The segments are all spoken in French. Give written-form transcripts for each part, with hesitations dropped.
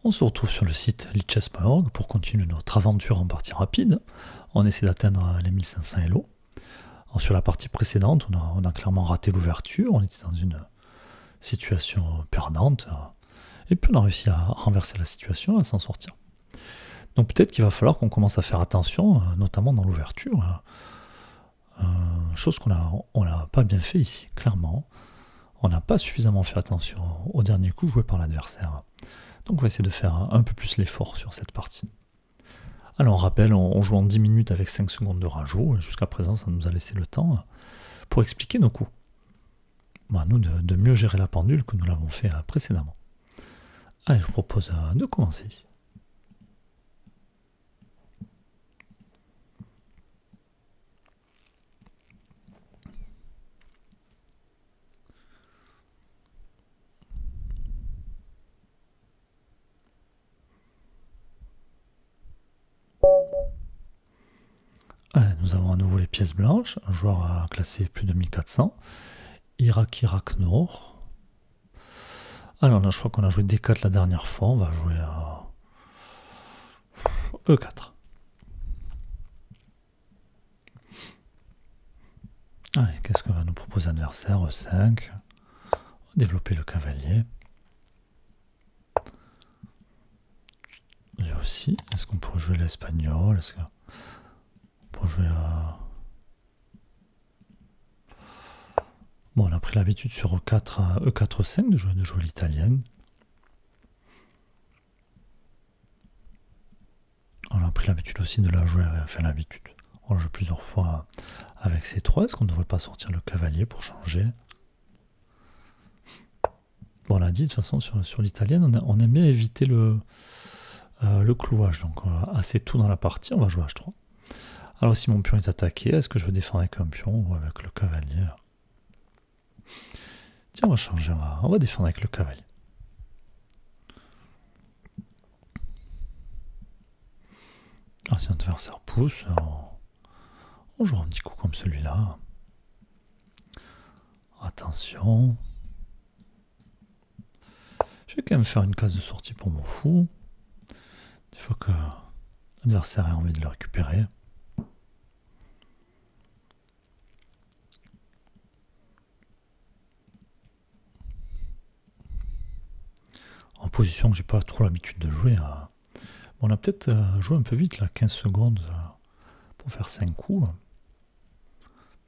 On se retrouve sur le site lichess.org pour continuer notre aventure en partie rapide. On essaie d'atteindre les 1500 Elo. Alors sur la partie précédente, on a clairement raté l'ouverture, on était dans une situation perdante, et puis on a réussi à renverser la situation, à s'en sortir. Donc peut-être qu'il va falloir qu'on commence à faire attention, notamment dans l'ouverture, chose qu'on n'a pas bien fait ici, clairement. On n'a pas suffisamment fait attention au dernier coup joué par l'adversaire. Donc on va essayer de faire un peu plus l'effort sur cette partie. Alors on rappelle, on joue en 10 minutes avec 5 secondes de rajout. Jusqu'à présent, ça nous a laissé le temps pour expliquer nos coups. À nous de mieux gérer la pendule que nous l'avons fait précédemment. Allez, je vous propose de commencer ici. Nous avons à nouveau les pièces blanches. Un joueur a classé plus de 1400. Irak Nord. Alors là, je crois qu'on a joué D4 la dernière fois. On va jouer à E4. Allez, qu'est-ce que va nous proposer l'adversaire? E5. On va développer le cavalier. Lui aussi. Est-ce qu'on pourrait jouer l'espagnol? Est-ce qu'on pourrait jouer à... Bon, on a pris l'habitude sur E4, E4-5 de jouer l'italienne. On a pris l'habitude aussi de la jouer, enfin l'habitude. On la joue plusieurs fois avec C3. Est-ce qu'on ne devrait pas sortir le cavalier pour changer? Bon, on l'a dit, de toute façon, sur l'italienne, on aime bien éviter le clouage. Donc, assez tôt dans la partie, on va jouer H3. Alors, si mon pion est attaqué, est-ce que je veux défendre avec un pion ou avec le cavalier? Tiens, on va changer, on va défendre avec le cavalier. Alors, si notre adversaire pousse, on joue un petit coup comme celui-là. Attention. Je vais quand même faire une case de sortie pour mon fou. Il faut que l'adversaire ait envie de le récupérer. En position que j'ai pas trop l'habitude de jouer. On a peut-être joué un peu vite là, 15 secondes pour faire 5 coups.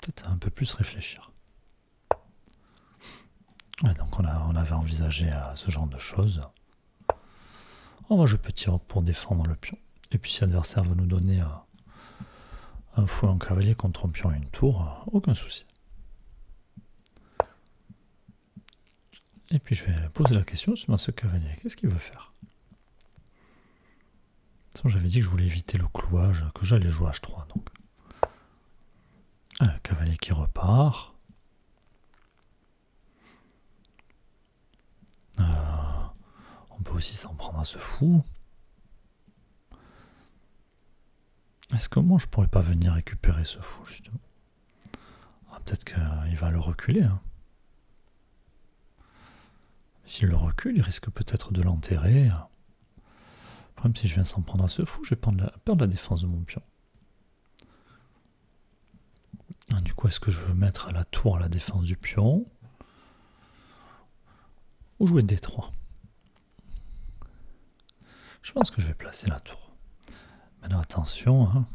Peut-être un peu plus réfléchir. Ouais, donc on avait envisagé ce genre de choses. On va jouer petit roc pour défendre le pion. Et puis si l'adversaire veut nous donner un fou et un cavalier contre un pion et une tour, aucun souci. Et puis je vais poser la question sur ce cavalier. Qu'est-ce qu'il veut faire? De toute façon, j'avais dit que je voulais éviter le clouage, que j'allais jouer H3. Donc. Un cavalier qui repart. On peut aussi s'en prendre à ce fou. Est-ce que moi je pourrais pas venir récupérer ce fou justement? Peut-être qu'il va le reculer. Hein. S'il le recule, il risque peut-être de l'enterrer. Même si je viens s'en prendre à ce fou, je vais perdre la défense de mon pion. Du coup, est-ce que je veux mettre la tour à la défense du pion? Ou jouer D3? Je pense que je vais placer la tour. Maintenant, attention. Hein.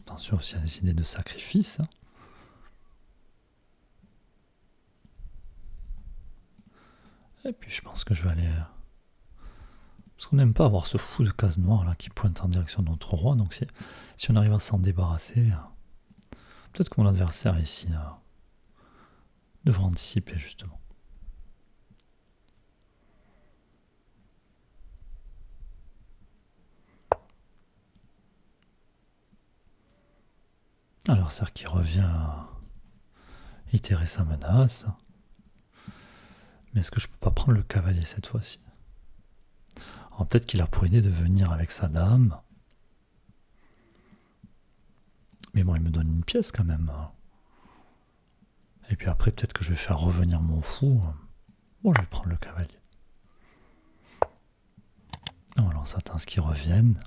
Attention aussi à des idées de sacrifice. Hein. Et puis je pense que je vais aller... Parce qu'on n'aime pas avoir ce fou de case noire là qui pointe en direction de notre roi. Donc si on arrive à s'en débarrasser, peut-être que mon adversaire ici devra anticiper justement. Alors c'est qui revient à itérer sa menace. Mais est-ce que je peux pas prendre le cavalier cette fois-ci? Alors peut-être qu'il a pour idée de venir avec sa dame. Mais bon, il me donne une pièce quand même. Et puis après, peut-être que je vais faire revenir mon fou. Bon, je vais prendre le cavalier. Voilà, on s'attend à ce qu'il revienne.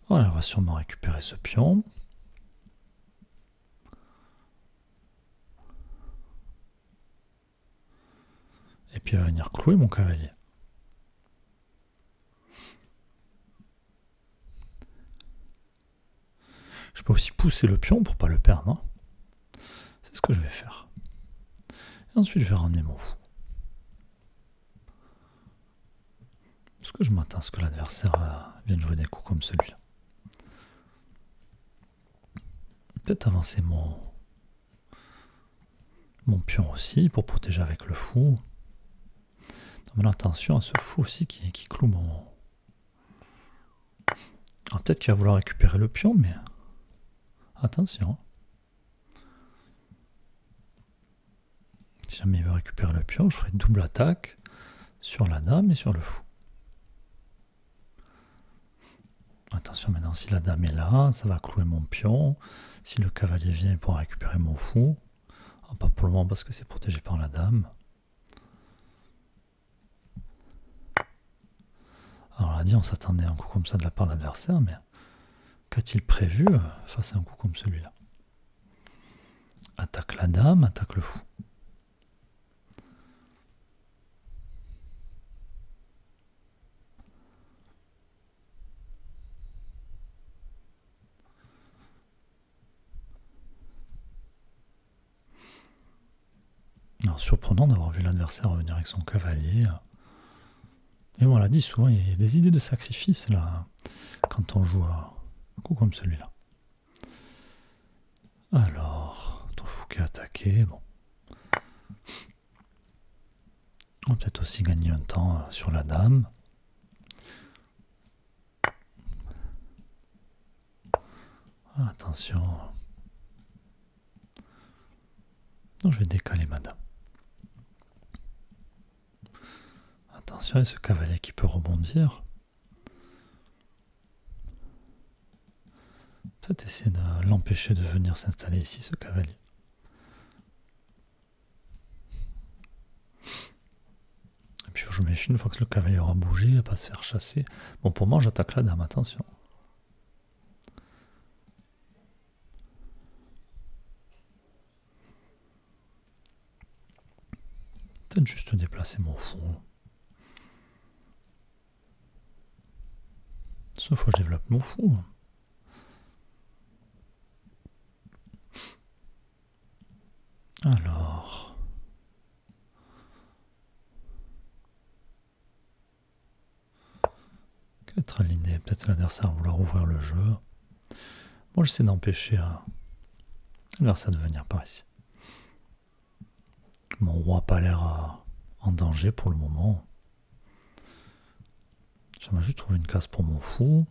Voilà, on va sûrement récupérer ce pion. Et puis il va venir clouer mon cavalier. Je peux aussi pousser le pion pour pas le perdre. Hein. C'est ce que je vais faire. Et ensuite, je vais ramener mon fou. Parce que je m'attends à ce que l'adversaire vienne jouer des coups comme celui-là. Peut-être avancer mon pion aussi pour protéger avec le fou. Mais attention à ce fou aussi qui cloue mon... Alors peut-être qu'il va vouloir récupérer le pion, mais attention. Si jamais il veut récupérer le pion, je ferai une double attaque sur la dame et sur le fou. Attention maintenant, si la dame est là, ça va clouer mon pion. Si le cavalier vient, il pourra récupérer mon fou. Alors, pas pour le moment parce que c'est protégé par la dame. Alors on a dit, on s'attendait à un coup comme ça de la part de l'adversaire, mais qu'a-t-il prévu face à un coup comme celui-là? Attaque la dame, attaque le fou. Alors surprenant d'avoir vu l'adversaire revenir avec son cavalier. Et on l'a dit souvent, il y a des idées de sacrifice là, quand on joue un coup comme celui-là. Alors, ton fou qui est attaqué, bon. On va peut-être aussi gagner un temps sur la dame. Attention. Non, je vais décaler ma dame. Attention à ce cavalier qui peut rebondir. Peut-être essayer de l'empêcher de venir s'installer ici, ce cavalier. Et puis je me méfie une fois que le cavalier aura bougé, il ne va pas se faire chasser. Bon, pour moi, j'attaque la dame, attention. Peut-être juste déplacer mon fou. Cette fois, je développe mon fou. Alors... Être aligné, peut-être l'adversaire va vouloir ouvrir le jeu. Moi, j'essaie d'empêcher l'adversaire de venir par ici. Mon roi n'a pas l'air en danger pour le moment. J'aimerais juste trouver une case pour mon fou.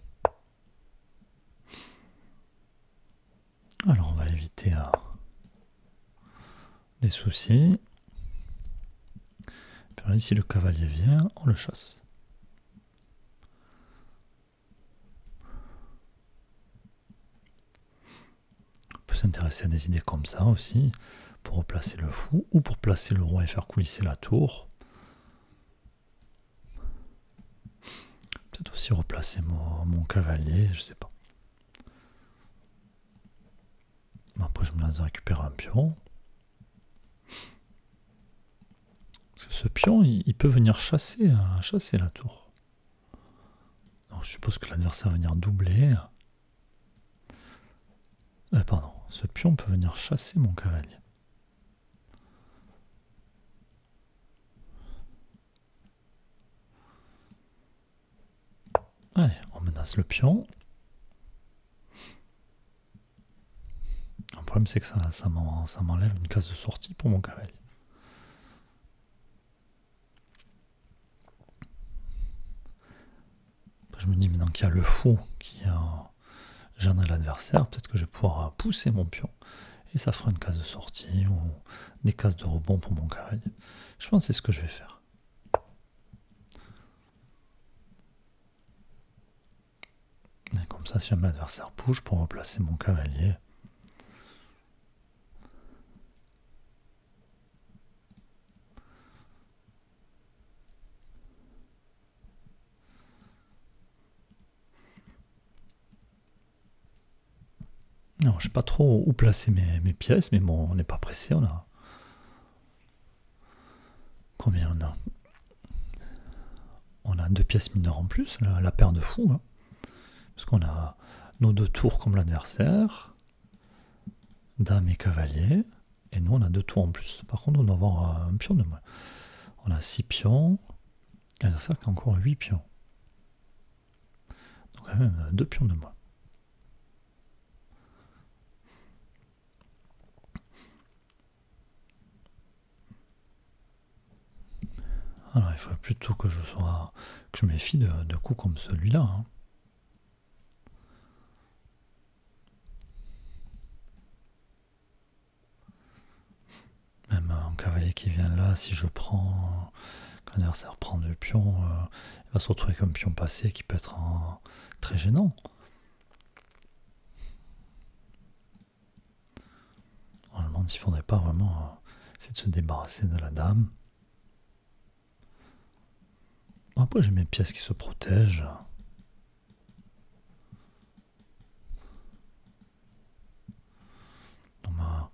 Alors, on va éviter des soucis. Puis là, si le cavalier vient, on le chasse. On peut s'intéresser à des idées comme ça aussi, pour replacer le fou, ou pour placer le roi et faire coulisser la tour. Peut-être aussi replacer mon cavalier, je sais pas. Après, je me laisse récupérer un pion. Parce que ce pion, il peut venir chasser la tour. Donc, je suppose que l'adversaire va venir doubler. Pardon, ce pion peut venir chasser mon cavalier. Allez, on menace le pion. Le problème, c'est que ça m'enlève une case de sortie pour mon cavalier. Je me dis maintenant qu'il y a le fou qui gênerait l'adversaire, peut-être que je vais pouvoir pousser mon pion et ça fera une case de sortie ou des cases de rebond pour mon cavalier. Je pense que c'est ce que je vais faire. Et comme ça, si jamais l'adversaire bouge, pour replacer mon cavalier. Non, je sais pas trop où placer mes pièces, mais bon, on n'est pas pressé. On a combien on a? On a 2 pièces mineures en plus, la paire de fous, là. Parce qu'on a nos 2 tours comme l'adversaire, dame et cavalier, et nous on a 2 tours en plus. Par contre, on doit avoir un pion de moins. On a 6 pions, l'adversaire qui a encore 8 pions. Donc quand même 2 pions de moins. Alors il faudrait plutôt que je méfie de coups comme celui-là. Hein. Même un cavalier qui vient là, si je prends, quand l'adversaire prend 2 pions, il va se retrouver comme pion passé qui peut être très gênant. On se demande s'il ne faudrait pas vraiment essayer de se débarrasser de la dame. Après, j'ai mes pièces qui se protègent. Dans ma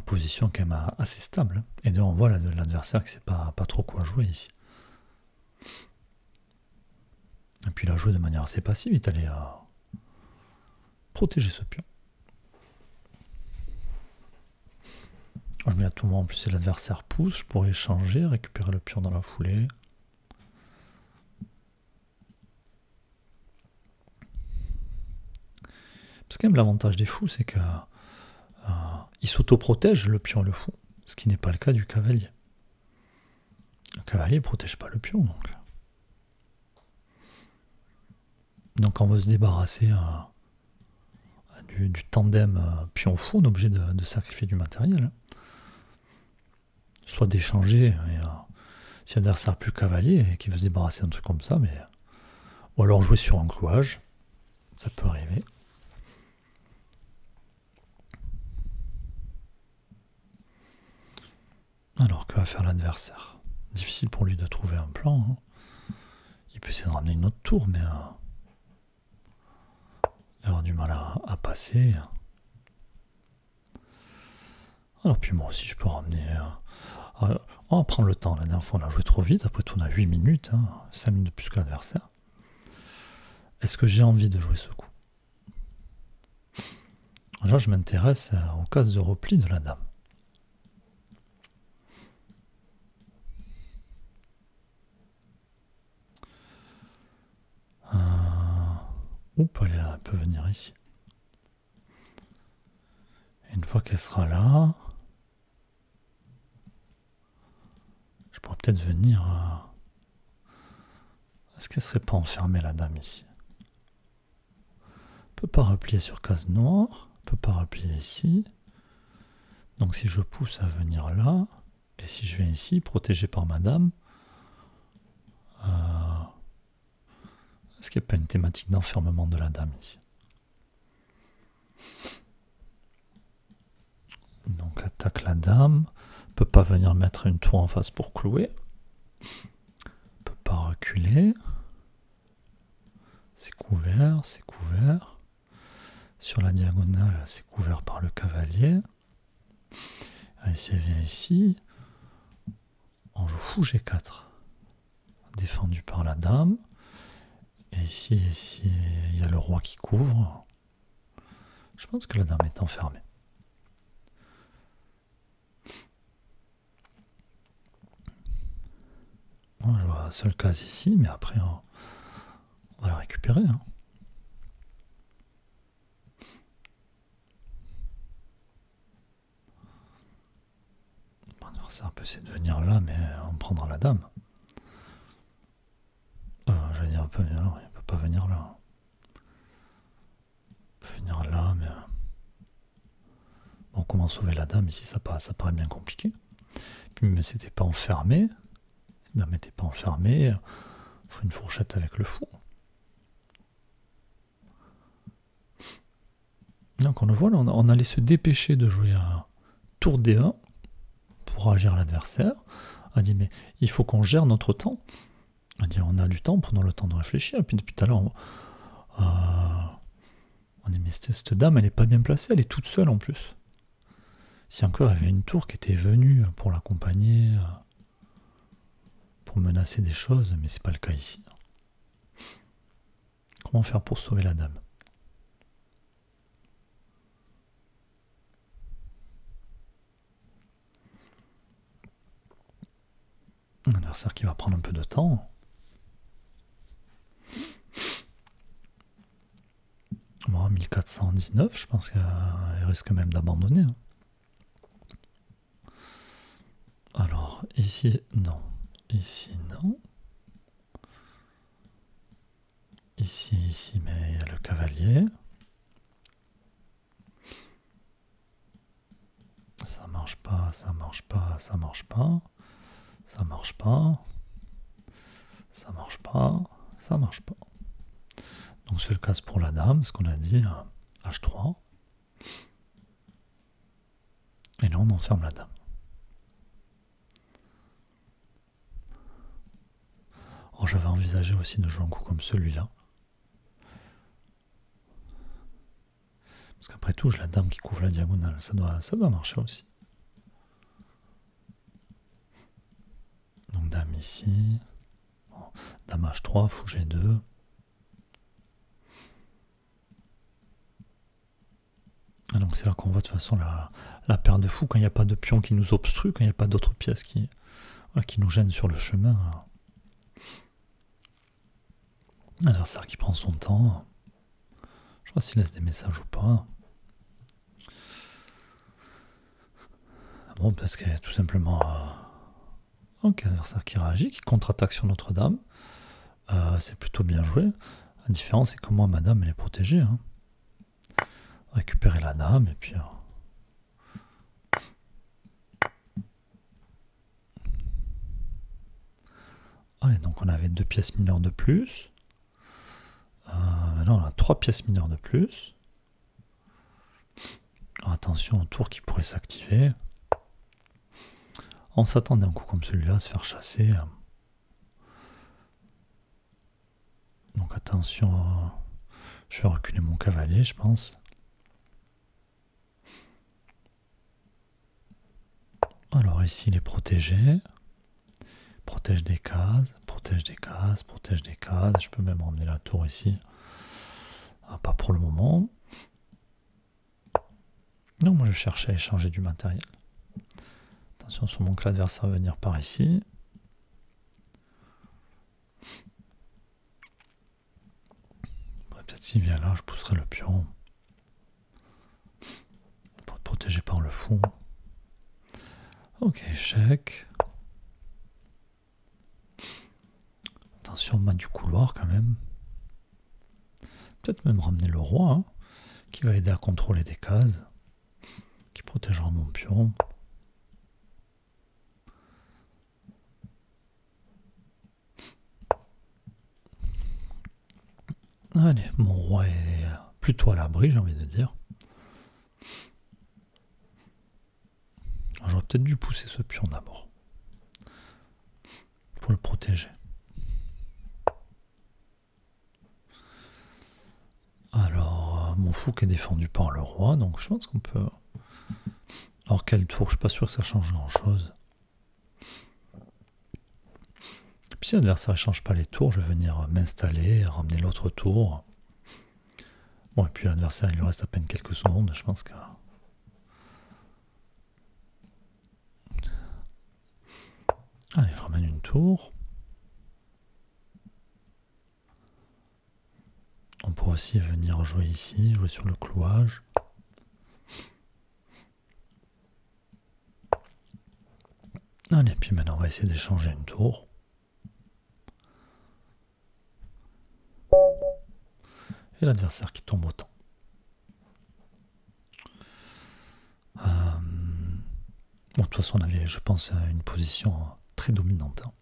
position est quand même assez stable. Et d'ailleurs, on voit l'adversaire qui ne sait pas trop quoi jouer ici. Et puis il a joué de manière assez passive, il est allé protéger ce pion. Je mets à tout moment, en plus si l'adversaire pousse, je pourrais échanger, récupérer le pion dans la foulée. Parce que quand même l'avantage des fous, c'est que il s'auto-protège le pion et le fou, ce qui n'est pas le cas du cavalier. Le cavalier ne protège pas le pion, donc quand on veut se débarrasser du tandem pion-fou, on est obligé de sacrifier du matériel. Soit d'échanger, si l'adversaire n'a plus cavalier et qu'il veut se débarrasser d'un truc comme ça, ou alors jouer sur un clouage, ça peut arriver. Alors que va faire l'adversaire? Difficile pour lui de trouver un plan. Hein. Il peut essayer de ramener une autre tour, mais il va avoir du mal à passer. Alors puis moi aussi je peux ramener... on va prendre le temps, la dernière fois on a joué trop vite, après tout on a 8 minutes, 5 minutes de plus que l'adversaire. Est-ce que j'ai envie de jouer ce coup? Là je m'intéresse aux cases de repli de la dame. Elle peut venir ici. Et une fois qu'elle sera là, je pourrais peut-être venir... Est-ce qu'elle serait pas enfermée la dame ici? Elle peut pas replier sur case noire, elle peut pas replier ici. Donc si je pousse à venir là, et si je viens ici, protégé par ma dame, est-ce qu'il n'y a pas une thématique d'enfermement de la dame ici? Donc attaque la dame, peut pas venir mettre une tour en face pour clouer, peut pas reculer, c'est couvert, c'est couvert. Sur la diagonale, c'est couvert par le cavalier. Allez, si elle vient ici, on joue fou G4, défendu par la dame. Et ici, il y a le roi qui couvre. Je pense que la dame est enfermée. On joue à seule case ici, mais après on va la récupérer. Hein. Ça peut essayer de venir là, mais on prendra la dame. J'allais dire, il peut pas venir là. Il peut venir là, mais... Bon, comment sauver la dame ici, ça paraît bien compliqué. Puis, mais c'était pas enfermé. La dame n'était pas enfermée. Il faut une fourchette avec le fou. Donc on le voit, là, on allait se dépêcher de jouer un tour D1 pour agir l'adversaire. On a dit, mais il faut qu'on gère notre temps. On a dit, on a du temps, prenons le temps de réfléchir. Et puis depuis tout à l'heure, On dit mais cette dame elle est pas bien placée, elle est toute seule en plus. Si encore il y avait une tour qui était venue pour l'accompagner, pour menacer des choses, mais c'est pas le cas ici. Comment faire pour sauver la dame? Un adversaire qui va prendre un peu de temps. Bon, 1419, je pense qu'il risque même d'abandonner. Alors, ici, non. Ici, non. Ici, mais il y a le cavalier. Ça marche pas, ça marche pas, ça marche pas. Ça marche pas. Ça marche pas. Ça marche pas. Donc seule case pour la dame, ce qu'on a dit, H3. Et là on enferme la dame. Alors j'avais envisagé aussi de jouer un coup comme celui-là. Parce qu'après tout, j'ai la dame qui couvre la diagonale. Ça doit marcher aussi. Donc dame ici. Bon, dame H3, fou G2. Ah, donc c'est là qu'on voit de toute façon la paire de fous quand il n'y a pas de pion qui nous obstrue, quand il n'y a pas d'autres pièces qui nous gênent sur le chemin. L'adversaire qui prend son temps. Je sais pas s'il laisse des messages ou pas. Bon, parce qu'il y a tout simplement un adversaire qui réagit, qui contre-attaque sur Notre-Dame. C'est plutôt bien joué. La différence, c'est que moi, ma dame, elle est protégée. Hein. Récupérer la dame, et puis... Allez, donc on avait 2 pièces mineures de plus. Maintenant, on a 3 pièces mineures de plus. Alors, attention au tour qui pourrait s'activer. On s'attendait un coup comme celui-là à se faire chasser. Donc attention, je vais reculer mon cavalier, je pense. Alors ici, il est protégé. Protège des cases, protège des cases, protège des cases. Je peux même emmener la tour ici. Ah, pas pour le moment. Non, moi je cherche à échanger du matériel. Attention sur mon que l'adversaire va venir par ici. Peut-être s'il vient là, je pousserai le pion. Pour être protégé par le fond. Ok, échec. Attention, main du couloir quand même. Peut-être même ramener le roi, hein, qui va aider à contrôler des cases. Qui protégera mon pion. Allez, mon roi est plutôt à l'abri, j'ai envie de dire. J'aurais peut-être dû pousser ce pion d'abord. Pour le protéger. Alors, mon fou est défendu par le roi, donc je pense qu'on peut... Alors, quel tour? Je suis pas sûr que ça change grand-chose. Puis si l'adversaire ne change pas les tours, je vais venir m'installer, ramener l'autre tour. Bon, et puis l'adversaire, il lui reste à peine quelques secondes, je pense que... Allez, je ramène une tour. On pourrait aussi venir jouer ici, jouer sur le clouage. Allez, puis maintenant on va essayer d'échanger une tour. Et l'adversaire qui tombe autant. Bon, de toute façon, on avait, je pense, une position très dominante. Hein.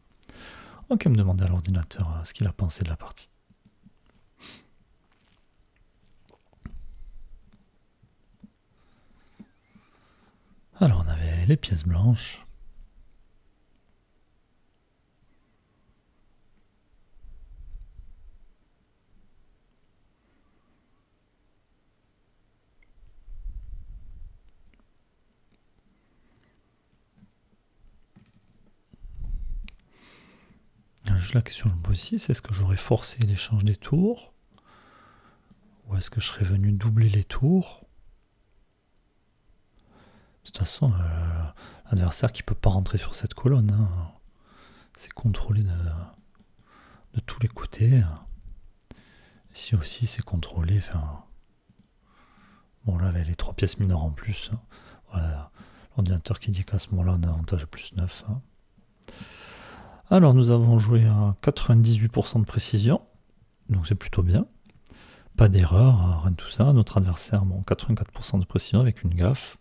On va quand même demander à l'ordinateur ce qu'il a pensé de la partie. Alors, on avait les pièces blanches. juste la question que je me pose ici, c'est est-ce que j'aurais forcé l'échange des tours? Ou est-ce que je serais venu doubler les tours? De toute façon, l'adversaire qui peut pas rentrer sur cette colonne, hein, c'est contrôlé de tous les côtés. Ici aussi, c'est contrôlé. Enfin, bon, là, avec les 3 pièces mineures en plus, hein, voilà, l'ordinateur qui dit qu'à ce moment-là, on a un avantage plus 9. Hein. Alors, nous avons joué à 98% de précision, donc c'est plutôt bien. Pas d'erreur, rien de tout ça. Notre adversaire, bon, 84% de précision avec une gaffe.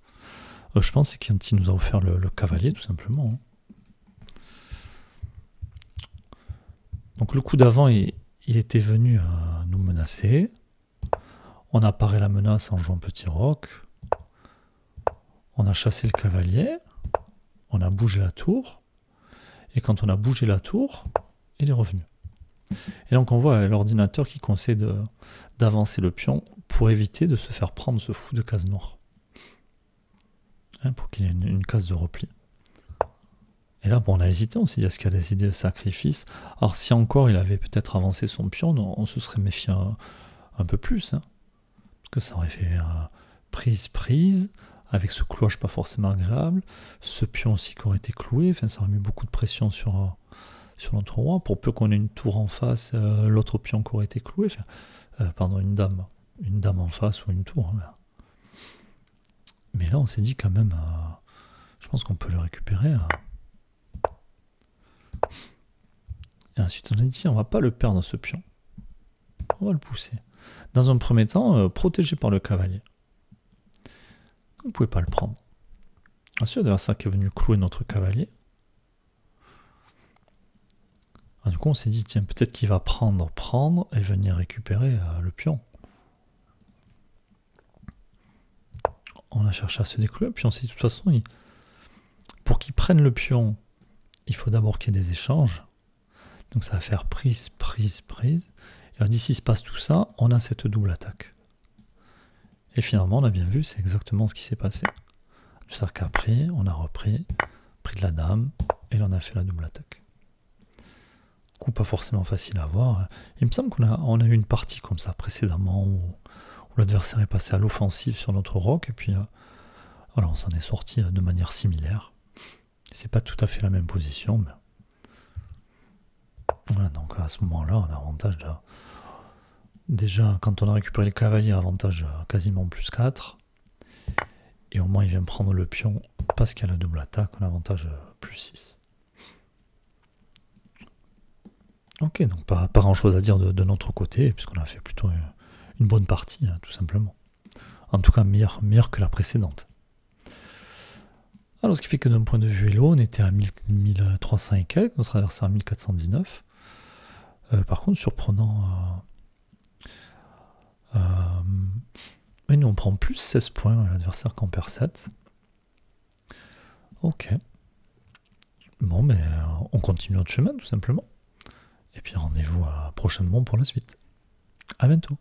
Je pense c'est qu'il nous a offert le cavalier, tout simplement. Donc le coup d'avant, il était venu nous menacer. On a paré la menace en jouant petit roc. On a chassé le cavalier. On a bougé la tour. Et quand on a bougé la tour, il est revenu. Et donc on voit l'ordinateur qui conseille d'avancer le pion pour éviter de se faire prendre ce fou de case noire. Hein, pour qu'il y ait une case de repli. Et là, bon, on a hésité, on s'est dit, est-ce qu'il y a des idées de sacrifice? Alors si encore il avait peut-être avancé son pion, on se serait méfié un peu plus. Hein, parce que ça aurait fait prise, avec ce cloche pas forcément agréable, ce pion aussi qui aurait été cloué, enfin, ça aurait mis beaucoup de pression sur notre roi, pour peu qu'on ait une tour en face, l'autre pion qui aurait été cloué, enfin, pardon, une dame en face ou une tour. Hein, mais là, on s'est dit quand même, je pense qu'on peut le récupérer. Et ensuite, on a dit, on va pas le perdre ce pion. On va le pousser. Dans un premier temps, protégé par le cavalier. Vous ne pouvez pas le prendre. Ensuite, l'adversaire qui est venu clouer notre cavalier. Alors, du coup, on s'est dit, tiens, peut-être qu'il va prendre et venir récupérer le pion. On a cherché à se déclouer, puis on s'est dit, de toute façon, pour qu'il prenne le pion, il faut d'abord qu'il y ait des échanges. Donc ça va faire prise. Et d'ici se passe tout ça, on a cette double attaque. Et finalement, on a bien vu, c'est exactement ce qui s'est passé. Le cercle a pris, on a repris, pris de la dame, et là on a fait la double attaque. Coup pas forcément facile à voir. Il me semble qu'on a eu une partie comme ça précédemment, où l'adversaire est passé à l'offensive sur notre roc, et puis voilà, on s'en est sorti de manière similaire. C'est pas tout à fait la même position, mais... Voilà, donc à ce moment-là, on a avantage déjà, quand on a récupéré le cavalier, avantage quasiment plus 4. Et au moins, il vient prendre le pion parce qu'il y a la double attaque, on a avantage plus 6. Ok, donc pas grand-chose à dire de notre côté, puisqu'on a fait plutôt une bonne partie, hein, tout simplement. En tout cas, meilleure que la précédente. Alors, ce qui fait que d'un point de vue Elo, on était à 1300 et quelques, notre adversaire à 1419. Par contre, surprenant, et nous on prend plus 16 points, l'adversaire qu'en perd 7. Ok. Bon, mais on continue notre chemin tout simplement. Et puis rendez-vous prochainement pour la suite. À bientôt.